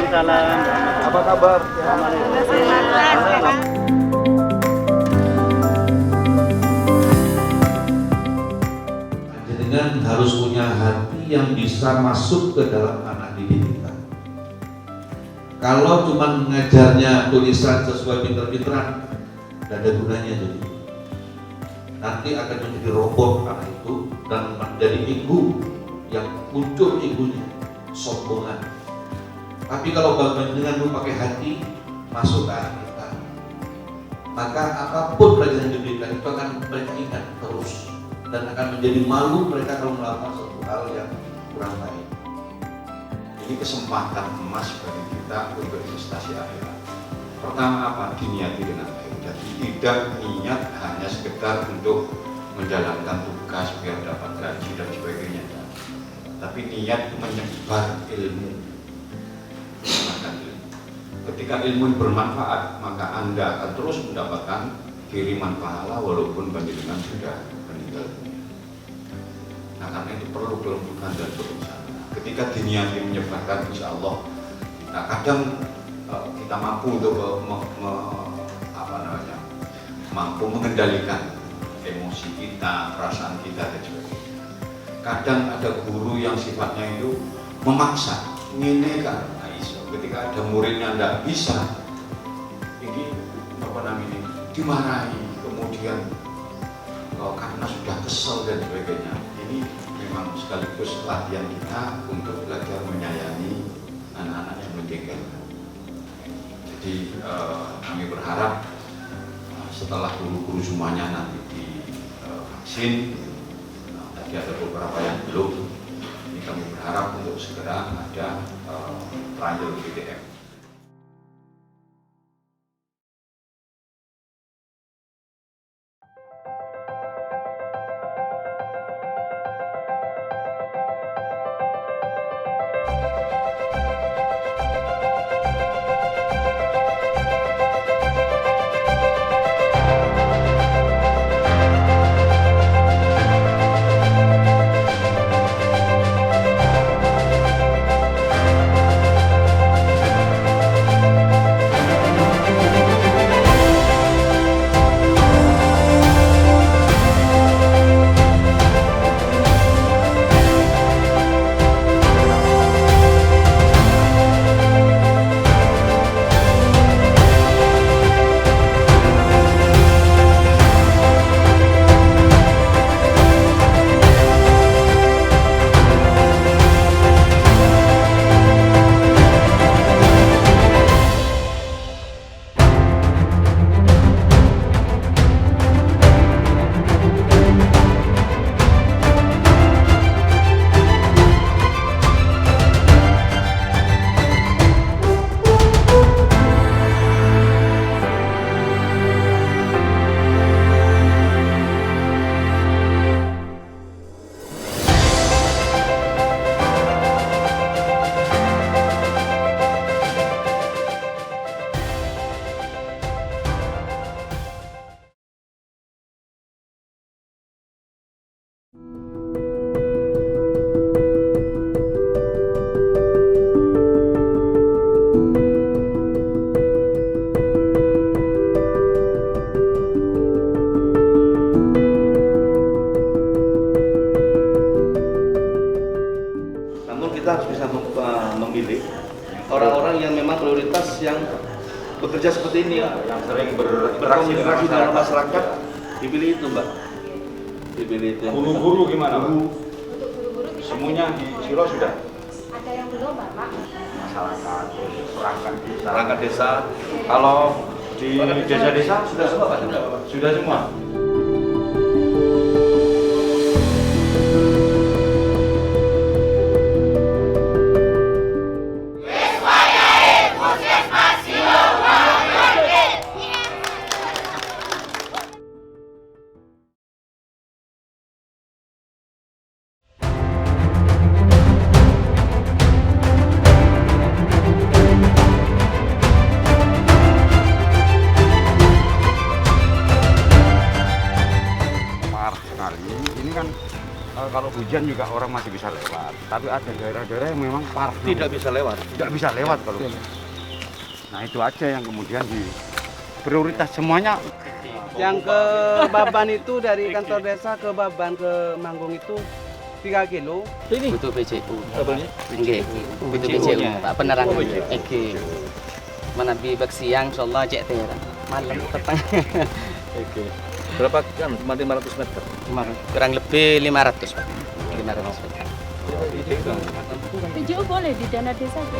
Waalaikumsalam. Apa kabar? Dengan harus punya hati yang bisa masuk ke dalam anak didik kita. Kalau cuma mengajarnya tulisan sesuai pinter-pinteran, tidak ada gunanya jadi. Nanti akan menjadi robot anak itu dan menjadi ego yang muncul egonya, sombongan. Tapi kalau dengan lu pakai hati masuk ke anak kita, maka apapun pelajaran yang diberikan itu akan mereka ingat terus dan akan menjadi malu mereka kalau melakukan suatu hal yang kurang baik. Ini kesempatan emas bagi kita untuk investasi akhirat. Pertama apa? Diniati dengan baik. Jadi tidak niat hanya sekedar untuk menjalankan tugas biar dapat gaji dan sebagainya, tapi niat menyebar ilmu. Ketika ilmu bermanfaat, maka Anda akan terus mendapatkan kiriman pahala walaupun panjenengan sudah meninggal dunia. Nah, karena itu perlu kelembutan dan berusaha. Ketika diniati menyebarkan, insya Allah, nah kadang kita mampu untuk mampu mengendalikan emosi kita, perasaan kita dan sebagainya. Kadang ada guru yang sifatnya itu memaksa, ini kan, ketika ada muridnya tidak bisa, ini dimarahi, kemudian karena sudah kesel dan sebagainya. Ini memang sekaligus latihan kita untuk belajar menyayangi anak-anak yang menjengkelkan. Jadi kami berharap setelah guru-guru semuanya nanti divaksin, tadi ada beberapa yang belum, ini kami berharap untuk segera ada trial PTM. Kita harus bisa memilih orang-orang yang memang prioritas yang bekerja seperti ini, yang sering berkomunikasi dengan masyarakat, dipilih itu, Mbak. Dipilih itu. Guru-guru gimana, Pak? Untuk guru-guru kita Semuanya di Silo sudah? ada yang belum, Bapak. Masyarakat, terus Perangkat desa. Kalau di desa-desa sudah semua, Pak. sudah semua. kalau hujan juga orang masih bisa lewat. Tapi ada daerah-daerah yang memang parah. Tidak bisa lewat. Tidak bisa lewat kalau. Nah itu aja yang kemudian di prioritas semuanya. Yang ke Baban itu dari kantor desa ke Baban ke Manggung itu 3 kilo. Butuh PCU. Kabelnya? Nggih, butuh PCU, Pak penerangan. Oke. Mana bibak siang insyaallah cek tera. Malam petang. Oke. Berapa kan? 500 meter. Kurang lebih 500, Pak. 500 meter. PJU boleh di dana desa itu.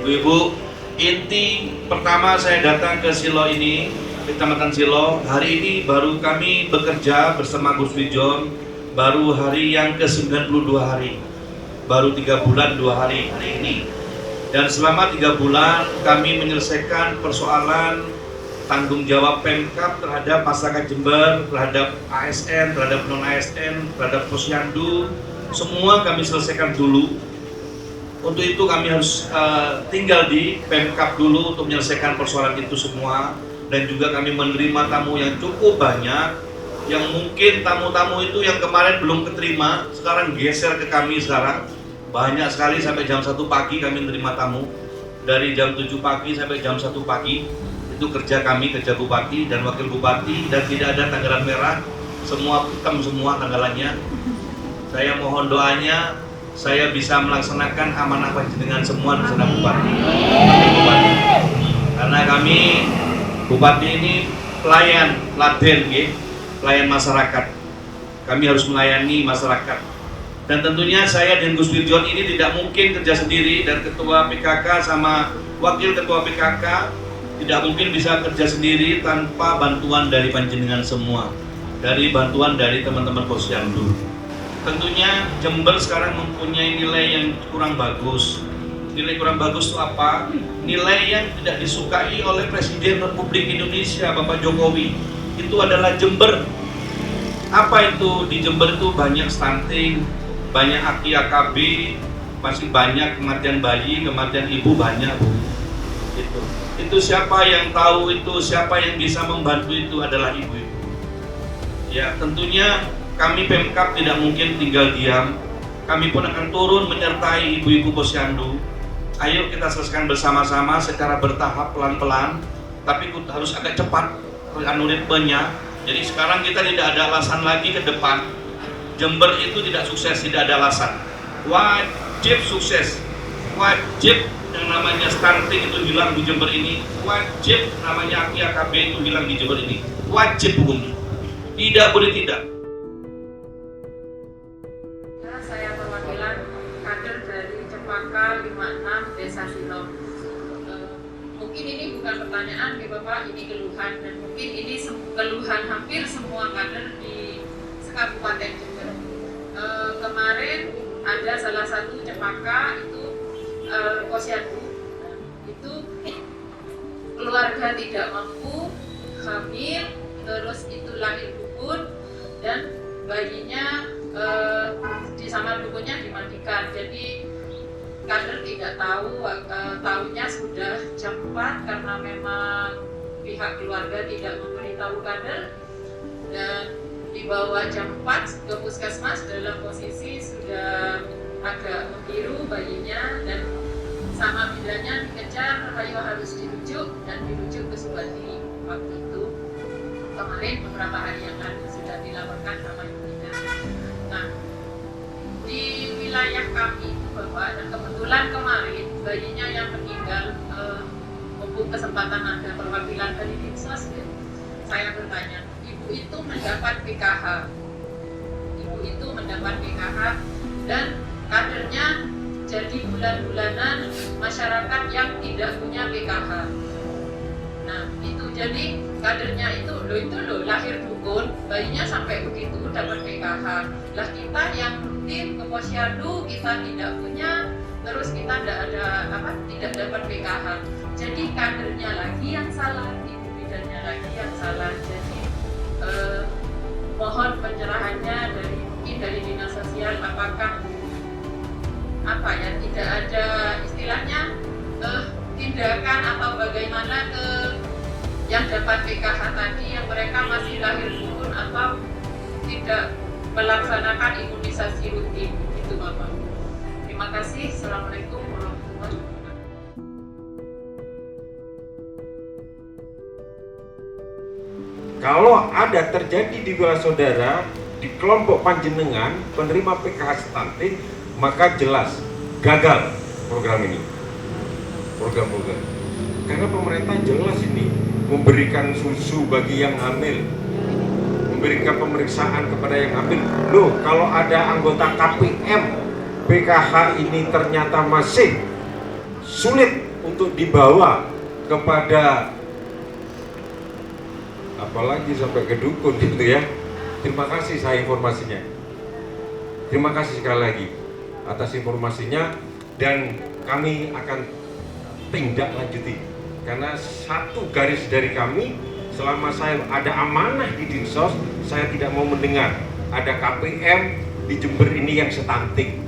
Ibu-ibu, inti pertama saya datang ke Silo ini, Kecamatan Silo, hari ini baru kami bekerja bersama Gus Wijon, baru hari yang ke-92 hari, baru 3 bulan 2 hari ini. Dan selama 3 bulan kami menyelesaikan persoalan tanggung jawab Pemkab terhadap masyarakat Jember, terhadap ASN, terhadap non-ASN, terhadap Posyandu, semua kami selesaikan dulu. Untuk itu kami harus tinggal di Pemkab dulu untuk menyelesaikan persoalan itu semua. Dan juga kami menerima tamu yang cukup banyak, yang mungkin tamu-tamu itu yang kemarin belum keterima, sekarang geser ke kami sekarang. Banyak sekali, sampai jam 1 pagi kami menerima tamu. Dari jam 7 pagi sampai jam 1 pagi itu kerja kami, kerja Bupati dan Wakil Bupati, dan tidak ada tanggalan merah, semua hitam semua tanggalannya. Saya mohon doanya saya bisa melaksanakan amanah panjenengan semua di sana Bupati. Karena kami Bupati ini pelayan laden, pelayan masyarakat. Kami harus melayani masyarakat. Dan tentunya saya dan Gus Wijon ini tidak mungkin kerja sendiri, dan Ketua PKK sama Wakil Ketua PKK tidak mungkin bisa kerja sendiri tanpa bantuan dari panjenengan semua, dari bantuan dari teman-teman Posyandu. Tentunya Jember sekarang mempunyai nilai yang kurang bagus. Nilai kurang bagus itu apa? Nilai yang tidak disukai oleh Presiden Republik Indonesia Bapak Jokowi. Itu adalah Jember. Apa itu? Di Jember itu banyak stunting, banyak aki AKB, masih banyak kematian bayi, kematian ibu banyak. Itu siapa yang tahu itu, siapa yang bisa membantu itu adalah ibu-ibu. Ya, tentunya kami Pemkab tidak mungkin tinggal diam. Kami pun akan turun menyertai ibu-ibu Posyandu. Ayo kita selesaikan bersama-sama secara bertahap, pelan-pelan, tapi harus agak cepat ritmenya. Jadi sekarang kita tidak ada alasan lagi ke depan. Jember itu tidak sukses, tidak ada alasan. Wajib sukses, wajib yang namanya stunting itu hilang di Jember ini, wajib namanya aki AKB itu hilang di Jember ini, wajib hukumnya. Tidak boleh tidak. Saya perwakilan kader dari Cempaka 56 Desa Silo. Mungkin ini bukan pertanyaan ya Bapak, ini keluhan, dan mungkin ini keluhan hampir semua kader di Kabupaten Jember. Kemarin ada salah satu Cempaka itu Posyandu, itu keluarga tidak mampu, hamil, terus itu lahir dukun, dan bayinya di sama dukunnya dimandikan. Jadi kader tidak tahu, tahunya sudah jam 4 karena memang pihak keluarga tidak memberitahu kader, dan dibawa jam 4 ke puskesmas dalam posisi sudah agak membiru bayinya, dan sama bidanya dikejar, ayo harus dirujuk, dan dirujuk ke Subandi. Waktu itu kemarin beberapa hari yang lalu sudah dilaporkan sama ibunya. Nah, di wilayah kami Bapak, dan kebetulan kemarin bayinya yang meninggal, mumpung kesempatan ada perwakilan dari Dinsos, saya bertanya, ibu itu mendapat PKH, dan kadernya jadi bulan-bulanan masyarakat yang tidak punya PKH. Nah, itu jadi kadernya itu loh lahir dukun, bayinya sampai begitu dapat PKH. Lah kita yang rutin ke posyandu kita tidak punya, terus kita tidak dapat PKH. Jadi kadernya lagi yang salah, ibu bidannya lagi yang salah. Jadi mohon pencerahannya dari dinas sosial, apakah tidak ada istilahnya tindakan atau bagaimana ke yang dapat PKH tadi yang mereka masih lahir dukun atau tidak melaksanakan imunisasi rutin itu Bapak. Terima kasih. Assalamualaikum warahmatullahi wabarakatuh. Kalau ada terjadi di wilayah saudara di kelompok panjenengan penerima PKH stunting, maka jelas gagal program ini. Program-program. Karena pemerintah jelas ini memberikan susu bagi yang hamil, memberikan pemeriksaan kepada yang hamil. Loh, kalau ada anggota KPM PKH ini ternyata masih sulit untuk dibawa kepada apalagi sampai ke dukun gitu ya. Terima kasih saya informasinya. Terima kasih sekali lagi atas informasinya, dan kami akan tindak lanjuti, karena satu garis dari kami selama saya ada amanah di Dinsos, saya tidak mau mendengar ada KPM di Jember ini yang stunting.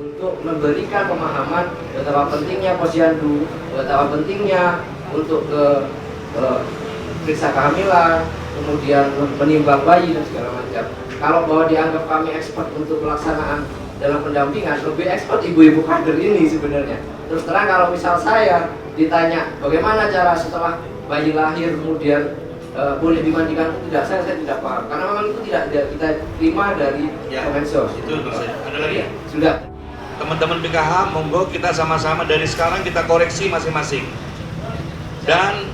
Untuk memberikan pemahaman betapa pentingnya posyandu, betapa pentingnya untuk periksa kehamilan, kemudian menimbang bayi dan segala macam. Kalau bahwa dianggap kami expert untuk pelaksanaan dalam pendampingan, lebih expert ibu-ibu kader ini sebenarnya. Terus terang kalau misal saya ditanya bagaimana cara setelah bayi lahir kemudian boleh dimandikan, saya tidak paham, karena memang itu tidak kita terima dari Kemensos. Itu ada lagi? Sudah. Teman-teman PKH, monggo kita sama-sama dari sekarang kita koreksi masing-masing. Dan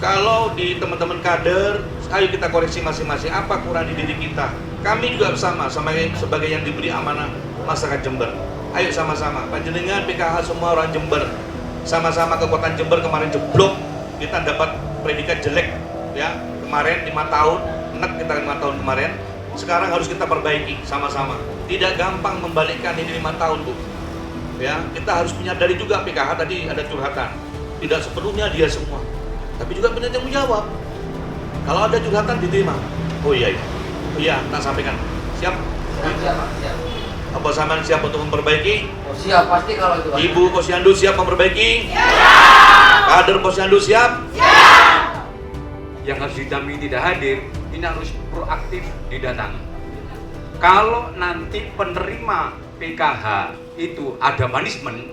kalau di teman-teman kader, ayo kita koreksi masing-masing apa kurang di diri kita. Kami juga sama sebagai yang diberi amanah masyarakat Jember. Ayo sama-sama, panjenengan PKH semua orang Jember, sama-sama kekuatan Jember kemarin jeblok, kita dapat predikat jelek ya kemarin 5 tahun, enak kita 5 tahun kemarin. Sekarang harus kita perbaiki sama-sama. Tidak gampang membalikkan ini 5 tahun Bu. Ya, kita harus menyadari juga PKH tadi ada curhatan. Tidak sepenuhnya dia semua, tapi juga benar tanggung jawab. Kalau ada curhatan diterima. Oh iya, tak sampaikan. Siap? Siap. Apa sampean siap untuk memperbaiki? Oh, siap, pasti kalau itu. Ibu posyandu siap memperbaiki? Siap. Kader posyandu siap? Siap. Yang harus didampingi tidak hadir, ini harus proaktif didatangi. Kalau nanti penerima PKH itu ada punishment,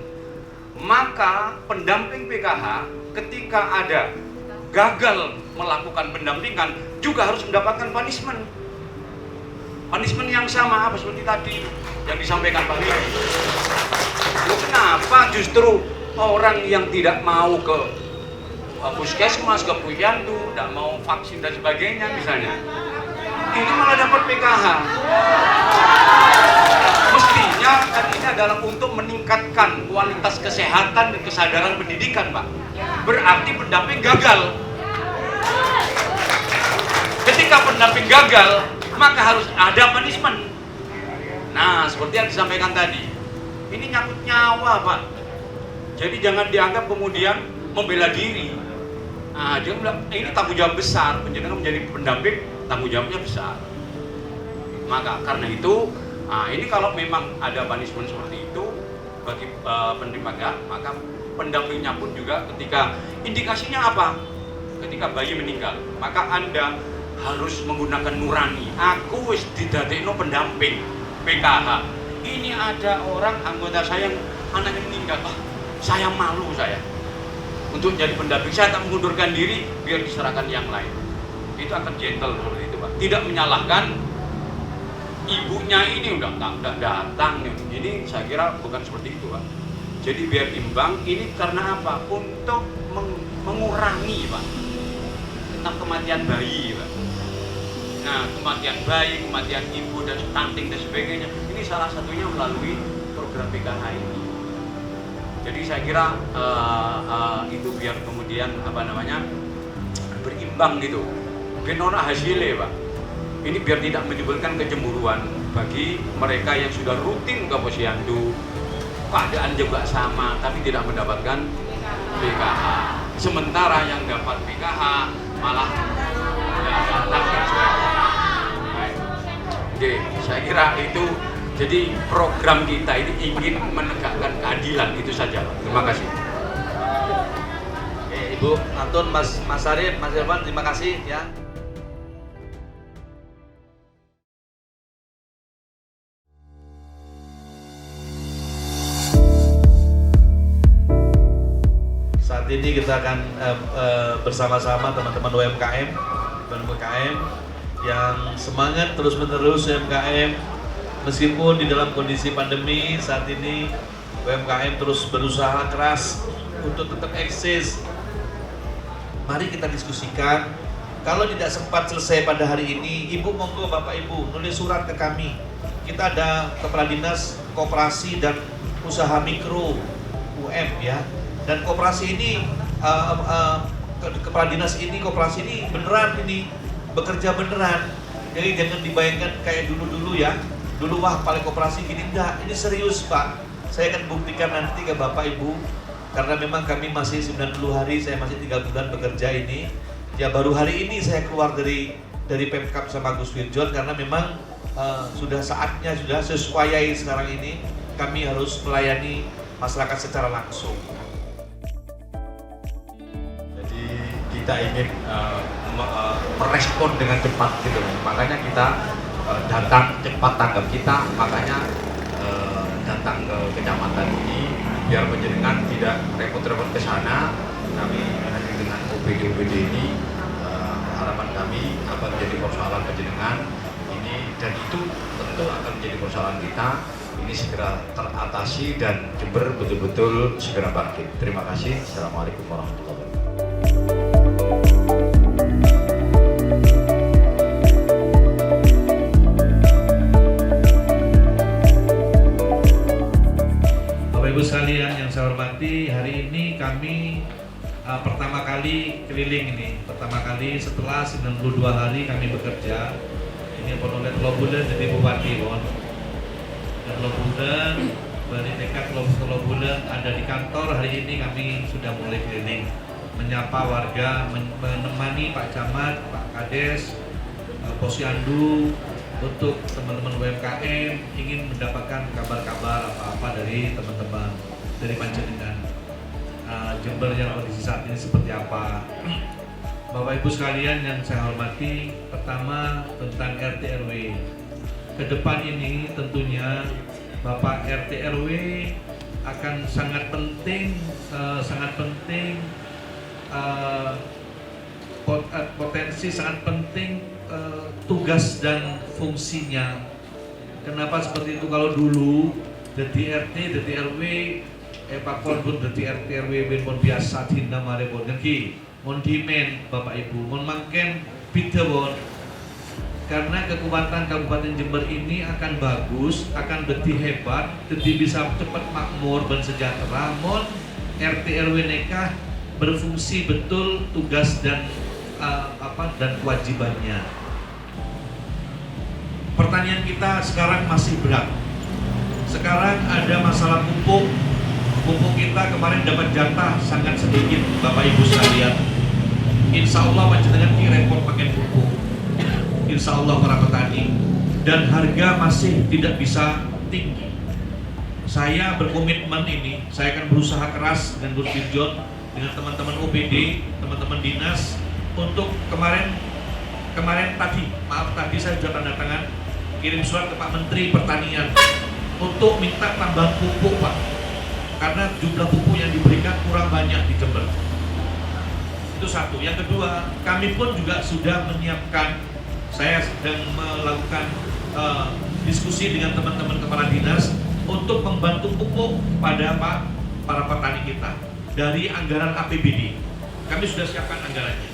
maka pendamping PKH ketika ada gagal melakukan pendampingan juga harus mendapatkan punishment. Punishment yang sama apa seperti tadi yang disampaikan Pak Widi. Kenapa justru orang yang tidak mau ke puskesmas, ke posyandu, tidak mau vaksin dan sebagainya misalnya, ini malah dapat PKH. Mestinya kan ini adalah untuk meningkatkan kualitas kesehatan dan kesadaran pendidikan, Pak. Berarti pendamping gagal. Ketika pendamping gagal, maka harus ada punishment. Nah, seperti yang disampaikan tadi, ini nyangkut nyawa, Pak. Jadi jangan dianggap kemudian membela diri. Nah, dia bilang, ini tanggung jawab besar, penjenengan menjadi pendamping, tanggung jawabnya besar. Maka karena itu, ini kalau memang ada punishment seperti itu bagi penerima PKH, maka pendampingnya pun juga ketika indikasinya apa? Ketika bayi meninggal, maka Anda harus menggunakan nurani. Aku wis didadekno pendamping PKH. Ini ada orang anggota saya yang anaknya meninggal. Saya malu saya untuk jadi pendamping. Saya tak mengundurkan diri biar diserahkan yang lain. Itu akan gentle seperti itu, Pak. Tidak menyalahkan ibunya ini udah nggak datang. Ini saya kira bukan seperti itu, Pak. Jadi biar imbang. Ini karena apa? Untuk mengurangi, Pak, tentang kematian bayi, Pak. Nah, kematian bayi, kematian ibu dan stunting dan sebagainya, ini salah satunya melalui program PKH ini. Jadi saya kira itu biar kemudian berimbang gitu. Genona hasilnya Pak. Ini biar tidak menimbulkan kecemburuan bagi mereka yang sudah rutin ke posyandu, keadaan juga sama tapi tidak mendapatkan PKH. Sementara yang dapat PKH malah datang dan sebagainya. Oke, saya kira itu. Jadi program kita ini ingin menegakkan keadilan, itu saja. Terima kasih. Oke, Ibu Antun, Mas Arif, Mas Irfan, terima kasih ya. Saat ini kita akan bersama-sama teman-teman UMKM yang semangat terus-menerus UMKM. Meskipun di dalam kondisi pandemi saat ini UMKM terus berusaha keras untuk tetap eksis. Mari kita diskusikan. Kalau tidak sempat selesai pada hari ini, Ibu monggo Bapak Ibu nulis surat ke kami. Kita ada Kepala Dinas Koperasi dan Usaha Mikro UM ya. Dan koperasi ini Kepala Dinas ini koperasi ini beneran ini bekerja beneran. Jadi jangan dibayangkan kayak dulu-dulu ya. Dulu wah paling koperasi gini, enggak, ini serius Pak. Saya akan buktikan nanti ke Bapak Ibu. Karena memang kami masih 90 hari, saya masih 3 bulan bekerja ini. Ya baru hari ini saya keluar dari Pemkab sama Gus Wirjon. Karena memang sudah saatnya, sudah sesuai sekarang ini kami harus melayani masyarakat secara langsung. Jadi kita ingin merespon dengan cepat gitu. Makanya kita datang cepat tanggap kita, makanya datang ke kecamatan ini biar penjenengan tidak repot-repot ke sana. Kami hadir dengan OPD ini, harapan kami akan menjadi persoalan penjenengan ini, dan itu tentu akan menjadi persoalan kita. Ini segera teratasi dan Jember betul-betul segera bangkit. Terima kasih. Assalamualaikum warahmatullahi wabarakatuh. Ibu sekalian yang saya hormati, hari ini kami pertama kali keliling ini. Pertama kali setelah 92 hari kami bekerja. Ini oleh Lobulen jadi Bupati Bon. Dan Lobulen, Bali Dekat Lobulen ada di kantor. Hari ini kami sudah mulai keliling, menyapa warga, menemani Pak Camat, Pak Kades, Posyandu, untuk teman-teman UMKM ingin mendapatkan kabar-kabar apa-apa dari teman-teman dari panjenengan Jember yang kondisi saat ini seperti apa. Bapak Ibu sekalian yang saya hormati, pertama tentang RT RW. Ke depan ini tentunya Bapak RT RW akan sangat penting potensi sangat penting tugas dan fungsinya. Kenapa seperti itu? Kalau dulu jadi RT, jadi RW, Pak Pon jadi RT RW ben pon biasa tinda mare pon niki mon dimen Bapak Ibu mon mangken bida pon. Karena kekuatan Kabupaten Jember ini akan bagus, akan lebih hebat, jadi bisa cepat makmur dan sejahtera mon RT RW nekah berfungsi betul tugas dan dan kewajibannya. Pertanyaan kita sekarang masih berat. Sekarang ada masalah pupuk. Pupuk kita kemarin dapat jatah sangat sedikit, Bapak Ibu sekalian. Insya Allah panjenengan ki repot pakai pupuk. Insya Allah para petani. Dan harga masih tidak bisa tinggi. Saya berkomitmen ini, saya akan berusaha keras dengan Gus Wirjon, dengan teman-teman OPD, teman-teman dinas, untuk kemarin tadi saya sudah tanda tangan kirim surat ke Pak Menteri Pertanian untuk minta tambahan pupuk Pak, karena jumlah pupuk yang diberikan kurang banyak di Jember. Itu satu. Yang kedua, kami pun juga sudah menyiapkan, saya sedang melakukan diskusi dengan teman-teman kepala dinas untuk membantu pupuk pada para petani kita dari anggaran APBD. Kami sudah siapkan anggarannya,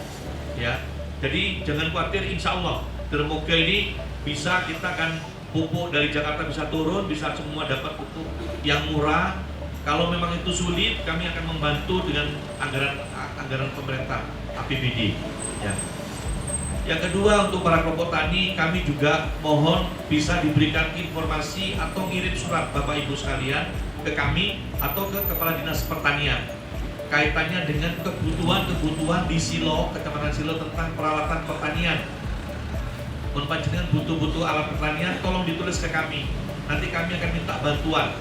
ya. Jadi jangan khawatir, insya Allah Dermoga ini bisa, kita kan pupuk dari Jakarta bisa turun, bisa semua dapat pupuk yang murah, Kalau memang itu sulit, kami akan membantu dengan anggaran pemerintah APBD. Ya. Yang kedua, untuk para kelompok tani, kami juga mohon bisa diberikan informasi atau ngirim surat Bapak Ibu sekalian ke kami atau ke Kepala Dinas Pertanian kaitannya dengan kebutuhan di Silo, Kecamatan Silo tentang peralatan pertanian. Panjenengan butuh alat pertanian, tolong ditulis ke kami. Nanti kami akan minta bantuan.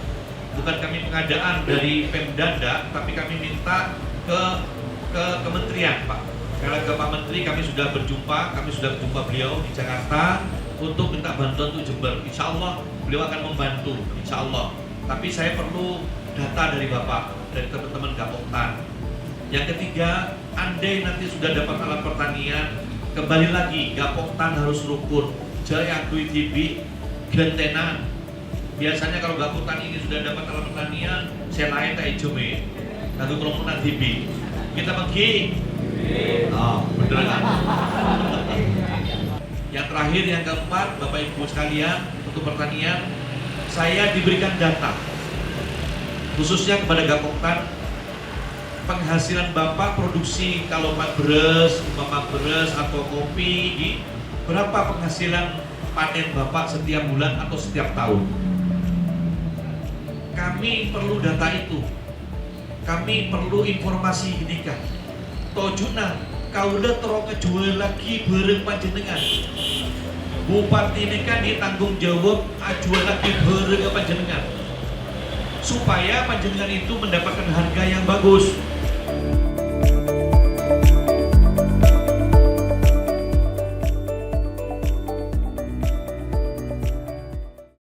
Bukan kami pengadaan dari Pemdanda, tapi kami minta ke kementerian, Pak. Karena ke Pak Menteri kami sudah berjumpa beliau di Jakarta untuk minta bantuan untuk Jember. Insya Allah beliau akan membantu, insya Allah. Tapi saya perlu data dari Bapak, dari teman-teman Gapoktan. Yang ketiga, andai nanti sudah dapat alat pertanian, kembali lagi Gapoktan harus rukun. Jaya akui tibi, gentenan. Biasanya kalau Gapoktan ini sudah dapat alat pertanian, saya lain tak ijome, lalu kerumunan tibi. Kita pergi. Oh, bener kan? Yang terakhir, yang keempat, Bapak Ibu sekalian, untuk pertanian, saya diberikan data khususnya kepada Gapoktan, penghasilan Bapak produksi kalau beras atau kopi, berapa penghasilan panen Bapak setiap bulan atau setiap tahun. Kami perlu data itu. Kami perlu informasi ini kan. Tojuna kaulah terong ngejual lagi bareng panjenengan. Bupati ini kan ditanggung jawab jual lagi bareng panjenengan. Supaya panjenengan itu mendapatkan harga yang bagus.